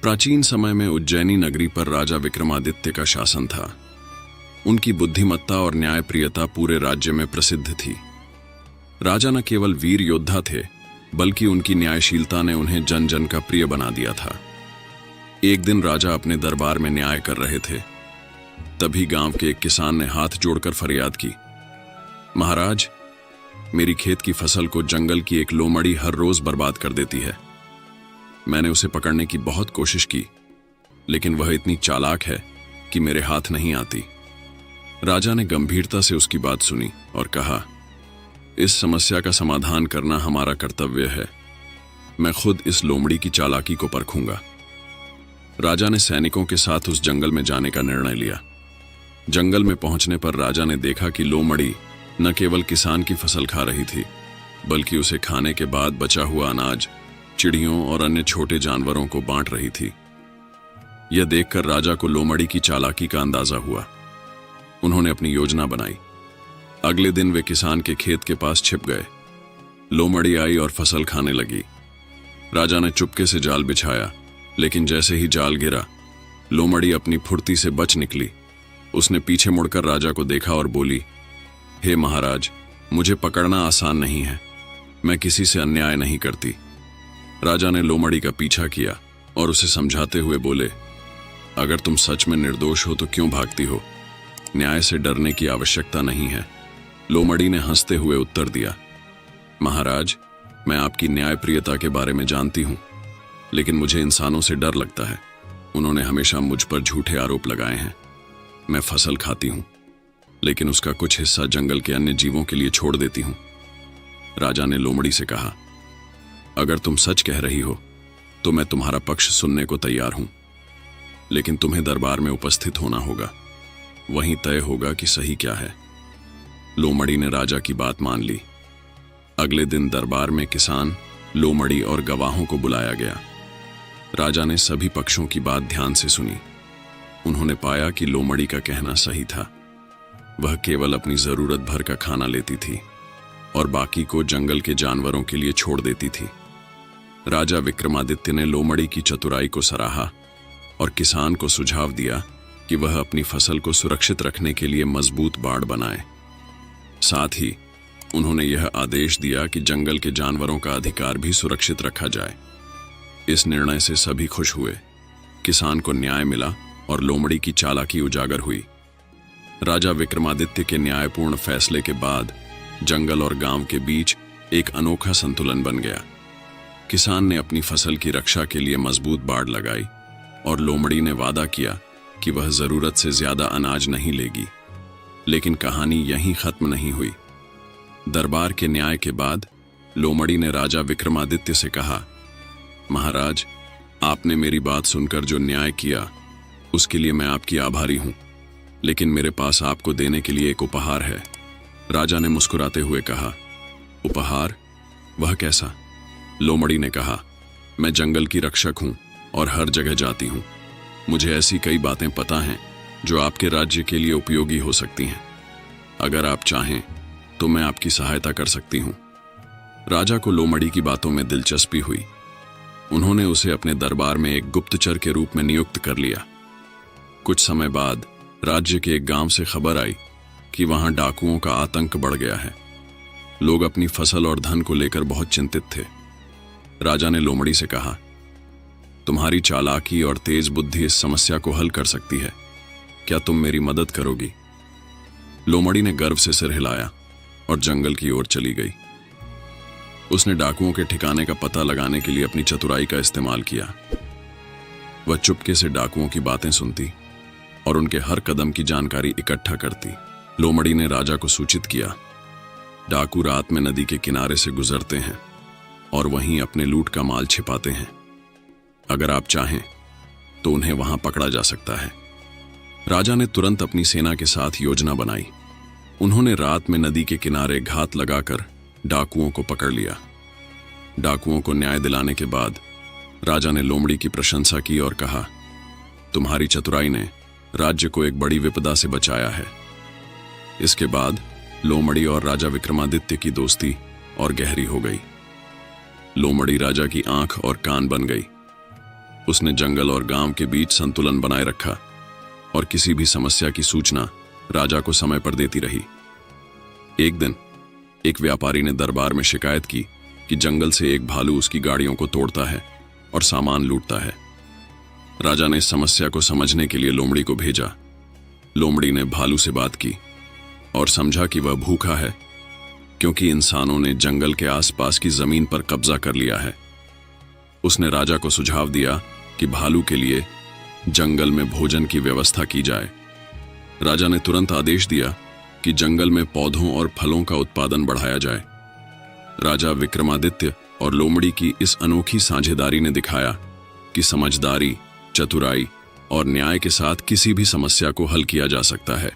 प्राचीन समय में उज्जैनी नगरी पर राजा विक्रमादित्य का शासन था। उनकी बुद्धिमत्ता और न्यायप्रियता पूरे राज्य में प्रसिद्ध थी। राजा न केवल वीर योद्धा थे, बल्कि उनकी न्यायशीलता ने उन्हें जन जन का प्रिय बना दिया था। एक दिन राजा अपने दरबार में न्याय कर रहे थे। तभी गांव के एक किसान ने हाथ जोड़कर फरियाद की, महाराज, मेरी खेत की फसल को जंगल की एक लोमड़ी हर रोज बर्बाद कर देती है। मैंने उसे पकड़ने की बहुत कोशिश की, लेकिन वह इतनी चालाक है कि मेरे हाथ नहीं आती। राजा ने गंभीरता से उसकी बात सुनी और कहा, इस समस्या का समाधान करना हमारा कर्तव्य है। मैं खुद इस लोमड़ी की चालाकी को परखूंगा। राजा ने सैनिकों के साथ उस जंगल में जाने का निर्णय लिया। जंगल में पहुंचने पर राजा ने देखा कि लोमड़ी न केवल किसान की फसल खा रही थी, बल्कि उसे खाने के बाद बचा हुआ अनाज चिड़ियों और अन्य छोटे जानवरों को बांट रही थी। यह देखकर राजा को लोमड़ी की चालाकी का अंदाजा हुआ। उन्होंने अपनी योजना बनाई। अगले दिन वे किसान के खेत के पास छिप गए। लोमड़ी आई और फसल खाने लगी। राजा ने चुपके से जाल बिछाया, लेकिन जैसे ही जाल गिरा, लोमड़ी अपनी फुर्ती से बच निकली। उसने पीछे मुड़कर राजा को देखा और बोली, हे महाराज, मुझे पकड़ना आसान नहीं है। मैं किसी से अन्याय नहीं करती। राजा ने लोमड़ी का पीछा किया और उसे समझाते हुए बोले, अगर तुम सच में निर्दोष हो तो क्यों भागती हो? न्याय से डरने की आवश्यकता नहीं है। लोमड़ी ने हंसते हुए उत्तर दिया, महाराज, मैं आपकी न्यायप्रियता के बारे में जानती हूं, लेकिन मुझे इंसानों से डर लगता है। उन्होंने हमेशा मुझ पर झूठे आरोप लगाए हैं। मैं फसल खाती हूं, लेकिन उसका कुछ हिस्सा जंगल के अन्य जीवों के लिए छोड़ देती हूं। राजा ने लोमड़ी से कहा, अगर तुम सच कह रही हो तो मैं तुम्हारा पक्ष सुनने को तैयार हूं, लेकिन तुम्हें दरबार में उपस्थित होना होगा। वहीं तय होगा कि सही क्या है। लोमड़ी ने राजा की बात मान ली। अगले दिन दरबार में किसान, लोमड़ी और गवाहों को बुलाया गया। राजा ने सभी पक्षों की बात ध्यान से सुनी। उन्होंने पाया कि लोमड़ी का कहना सही था। वह केवल अपनी जरूरत भर का खाना लेती थी और बाकी को जंगल के जानवरों के लिए छोड़ देती थी। राजा विक्रमादित्य ने लोमड़ी की चतुराई को सराहा और किसान को सुझाव दिया कि वह अपनी फसल को सुरक्षित रखने के लिए मजबूत बाड़ बनाए। साथ ही उन्होंने यह आदेश दिया कि जंगल के जानवरों का अधिकार भी सुरक्षित रखा जाए। इस निर्णय से सभी खुश हुए। किसान को न्याय मिला और लोमड़ी की चालाकी उजागर हुई। राजा विक्रमादित्य के न्यायपूर्ण फैसले के बाद जंगल और गांव के बीच एक अनोखा संतुलन बन गया। किसान ने अपनी फसल की रक्षा के लिए मजबूत बाड़ लगाई और लोमड़ी ने वादा किया कि वह जरूरत से ज्यादा अनाज नहीं लेगी। लेकिन कहानी यहीं खत्म नहीं हुई। दरबार के न्याय के बाद लोमड़ी ने राजा विक्रमादित्य से कहा, महाराज, आपने मेरी बात सुनकर जो न्याय किया उसके लिए मैं आपकी आभारी हूं, लेकिन मेरे पास आपको देने के लिए एक उपहार है। राजा ने मुस्कुराते हुए कहा, उपहार? वह कैसा? लोमड़ी ने कहा, मैं जंगल की रक्षक हूं और हर जगह जाती हूं। मुझे ऐसी कई बातें पता हैं जो आपके राज्य के लिए उपयोगी हो सकती हैं। अगर आप चाहें तो मैं आपकी सहायता कर सकती हूं। राजा को लोमड़ी की बातों में दिलचस्पी हुई। उन्होंने उसे अपने दरबार में एक गुप्तचर के रूप में नियुक्त कर लिया। कुछ समय बाद राज्य के एक गांव से खबर आई कि वहां डाकुओं का आतंक बढ़ गया है। लोग अपनी फसल और धन को लेकर बहुत चिंतित थे। राजा ने लोमड़ी से कहा, तुम्हारी चालाकी और तेज बुद्धि इस समस्या को हल कर सकती है। क्या तुम मेरी मदद करोगी? लोमड़ी ने गर्व से सिर हिलाया और जंगल की ओर चली गई। उसने डाकुओं के ठिकाने का पता लगाने के लिए अपनी चतुराई का इस्तेमाल किया। वह चुपके से डाकुओं की बातें सुनती और उनके हर कदम की जानकारी इकट्ठा करती। लोमड़ी ने राजा को सूचित किया, डाकू रात में नदी के किनारे से गुजरते हैं और वहीं अपने लूट का माल छिपाते हैं। अगर आप चाहें तो उन्हें वहां पकड़ा जा सकता है। राजा ने तुरंत अपनी सेना के साथ योजना बनाई। उन्होंने रात में नदी के किनारे घात लगाकर डाकुओं को पकड़ लिया। डाकुओं को न्याय दिलाने के बाद राजा ने लोमड़ी की प्रशंसा की और कहा, तुम्हारी चतुराई ने राज्य को एक बड़ी विपदा से बचाया है। इसके बाद लोमड़ी और राजा विक्रमादित्य की दोस्ती और गहरी हो गई। लोमड़ी राजा की आंख और कान बन गई। उसने जंगल और गांव के बीच संतुलन बनाए रखा और किसी भी समस्या की सूचना राजा को समय पर देती रही। एक दिन एक व्यापारी ने दरबार में शिकायत की कि जंगल से एक भालू उसकी गाड़ियों को तोड़ता है और सामान लूटता है। राजा ने इस समस्या को समझने के लिए लोमड़ी को भेजा। लोमड़ी ने भालू से बात की और समझा कि वह भूखा है क्योंकि इंसानों ने जंगल के आसपास की जमीन पर कब्जा कर लिया है। उसने राजा को सुझाव दिया कि भालू के लिए जंगल में भोजन की व्यवस्था की जाए। राजा ने तुरंत आदेश दिया कि जंगल में पौधों और फलों का उत्पादन बढ़ाया जाए। राजा विक्रमादित्य और लोमड़ी की इस अनोखी साझेदारी ने दिखाया कि समझदारी, चतुराई और न्याय के साथ किसी भी समस्या को हल किया जा सकता है।